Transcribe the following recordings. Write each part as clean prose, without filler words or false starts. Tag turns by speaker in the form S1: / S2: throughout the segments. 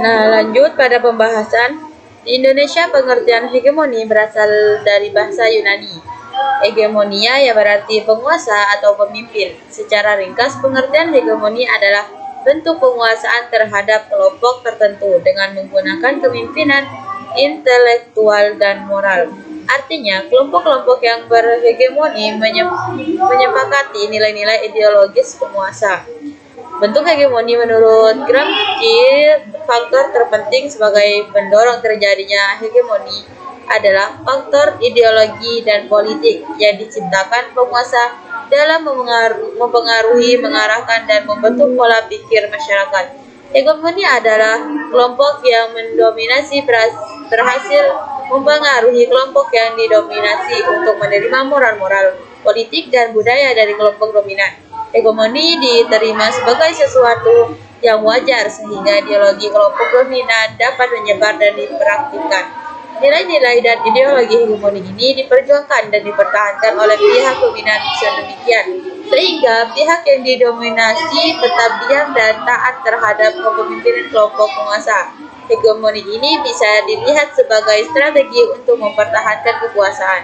S1: Nah, lanjut pada pembahasan. Di Indonesia, pengertian hegemoni berasal dari bahasa Yunani. Hegemonia yang berarti penguasa atau pemimpin. Secara ringkas, pengertian hegemoni adalah bentuk penguasaan terhadap kelompok tertentu dengan menggunakan kepemimpinan intelektual dan moral. Artinya, kelompok-kelompok yang berhegemoni menyepakati nilai-nilai ideologis penguasa. Bentuk hegemoni menurut Gramsci, faktor terpenting sebagai pendorong terjadinya hegemoni adalah faktor ideologi dan politik yang diciptakan penguasa dalam mempengaruhi, mengarahkan, dan membentuk pola pikir masyarakat. Hegemoni adalah kelompok yang mendominasi berhasil mempengaruhi kelompok yang didominasi untuk menerima moral-moral, politik, dan budaya dari kelompok dominan. Hegemoni diterima sebagai sesuatu yang wajar sehingga ideologi kelompok dominan dapat menyebar dan dipraktikkan. Nilai-nilai dan ideologi hegemoni ini diperjuangkan dan dipertahankan oleh pihak dominan sedemikian sehingga pihak yang didominasi tetap diam dan taat terhadap kepemimpinan kelompok penguasa. Hegemoni ini bisa dilihat sebagai strategi untuk mempertahankan kekuasaan.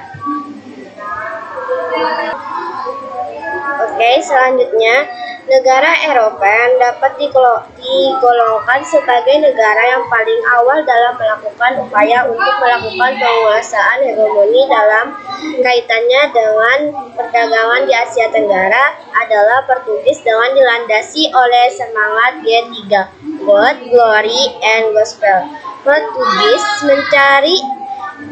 S2: Oke, selanjutnya, negara Eropa yang dapat digolongkan sebagai negara yang paling awal dalam melakukan upaya untuk melakukan penguasaan hegemoni dalam kaitannya dengan perdagangan di Asia Tenggara adalah Portugis dengan dilandasi oleh semangat G3, God, Glory, and Gospel. Portugis mencari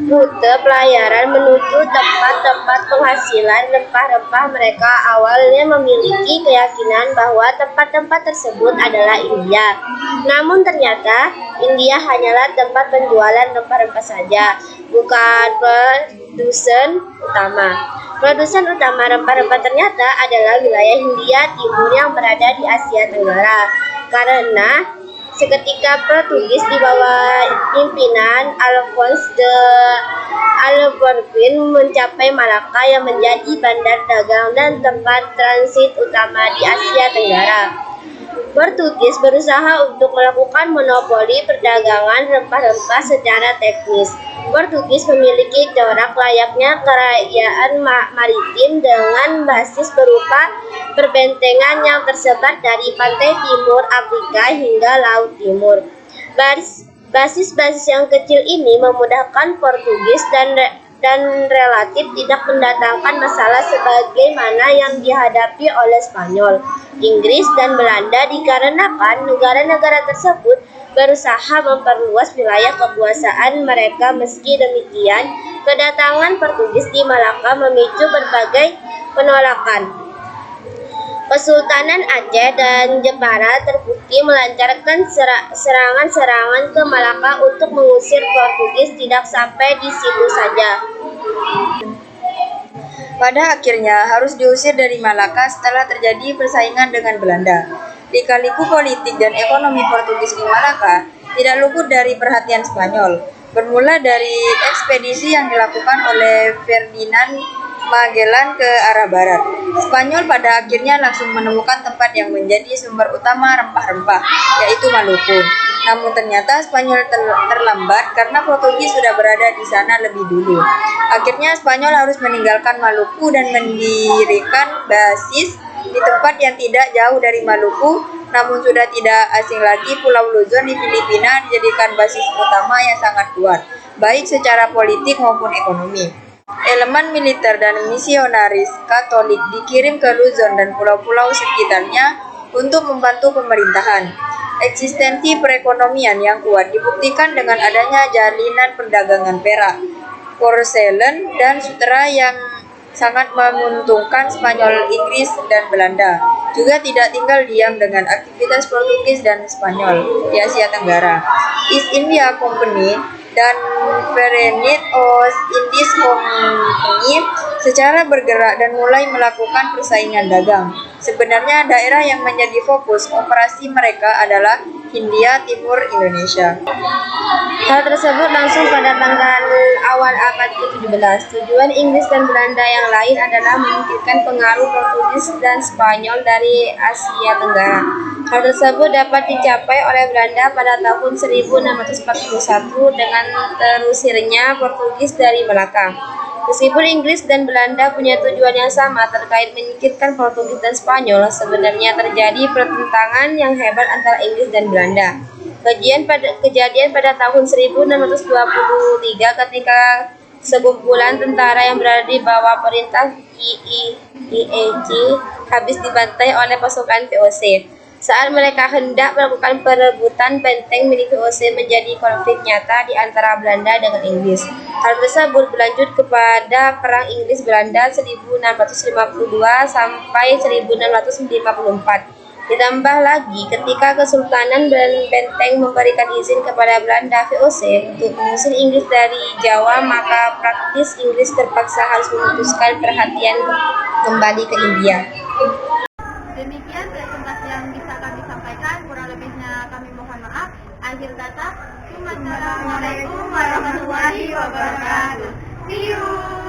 S2: rute pelayaran menuju tempat-tempat penghasilan rempah-rempah. Mereka awalnya memiliki keyakinan bahwa tempat-tempat tersebut adalah India. Namun ternyata India hanyalah tempat penjualan rempah-rempah saja, bukan produsen utama. Produsen utama rempah-rempah ternyata adalah wilayah Hindia Timur yang berada di Asia Tenggara. Karena seketika Portugis di bawah pimpinan Alfonso de Albuquerque mencapai Malaka yang menjadi bandar dagang dan tempat transit utama di Asia Tenggara. Portugis berusaha untuk melakukan monopoli perdagangan rempah-rempah secara teknis. Portugis memiliki corak layaknya kerajaan maritim dengan basis berupa perbentengan yang tersebar dari pantai timur Afrika hingga Laut Timur. Basis-basis yang kecil ini memudahkan Portugis dan relatif tidak mendatangkan masalah sebagaimana yang dihadapi oleh Spanyol, Inggris, dan Belanda dikarenakan negara-negara tersebut berusaha memperluas wilayah kekuasaan mereka. Meski demikian, kedatangan Portugis di Malaka memicu berbagai penolakan. Kesultanan Aceh dan Jepara terbukti melancarkan serangan-serangan ke Malaka untuk mengusir Portugis. Tidak sampai di situ saja.
S1: Pada akhirnya harus diusir dari Malaka setelah terjadi persaingan dengan Belanda. Lika-liku politik dan ekonomi Portugis di Malaka tidak luput dari perhatian Spanyol. Bermula dari ekspedisi yang dilakukan oleh Ferdinand Magellan ke arah barat. Spanyol pada akhirnya langsung menemukan tempat yang menjadi sumber utama rempah-rempah, yaitu Maluku. Namun ternyata Spanyol terlambat karena Portugis sudah berada di sana lebih dulu. Akhirnya Spanyol harus meninggalkan Maluku dan mendirikan basis di tempat yang tidak jauh dari Maluku, namun sudah tidak asing lagi. Pulau Luzon di Filipina dijadikan basis utama yang sangat kuat, baik secara politik maupun ekonomi. Elemen militer dan misionaris Katolik dikirim ke Luzon dan pulau-pulau sekitarnya untuk membantu pemerintahan. Eksistensi perekonomian yang kuat dibuktikan dengan adanya jalinan perdagangan perak, porselen, dan sutera yang sangat menguntungkan Spanyol, Inggris, dan Belanda. Juga tidak tinggal diam dengan aktivitas Portugis dan Spanyol di Asia Tenggara. East India Company dan French East Indies Company secara bergerak dan mulai melakukan persaingan dagang. Sebenarnya daerah yang menjadi fokus operasi mereka adalah Hindia Timur Indonesia.
S2: Hal tersebut langsung pada tanggal awal abad ke-17. Tujuan Inggris dan Belanda yang lain adalah menyingkirkan pengaruh Portugis dan Spanyol dari Asia Tenggara. Hal tersebut dapat dicapai oleh Belanda pada tahun 1641 dengan terusirnya Portugis dari Malaka. Meskipun Inggris dan Belanda punya tujuan yang sama terkait menyingkirkan Portugis dan Spanyol, sebenarnya terjadi pertentangan yang hebat antara Inggris dan Belanda. Kejadian pada tahun 1623 ketika sekumpulan tentara yang berada di bawah perintah IEC habis dibantai oleh pasukan VOC. Saat mereka hendak melakukan perebutan benteng milik VOC, menjadi konflik nyata di antara Belanda dengan Inggris. Hal tersebut berlanjut kepada Perang Inggris-Belanda 1652 sampai 1654. Ditambah lagi, ketika Kesultanan Benteng memberikan izin kepada Belanda VOC untuk mengusir Inggris dari Jawa, maka praktis Inggris terpaksa harus memutuskan perhatian kembali ke India.
S3: Demikian presentasi yang bisa kami sampaikan, kurang lebihnya kami mohon maaf. Akhir kata, Assalamualaikum warahmatullahi wabarakatuh. See you.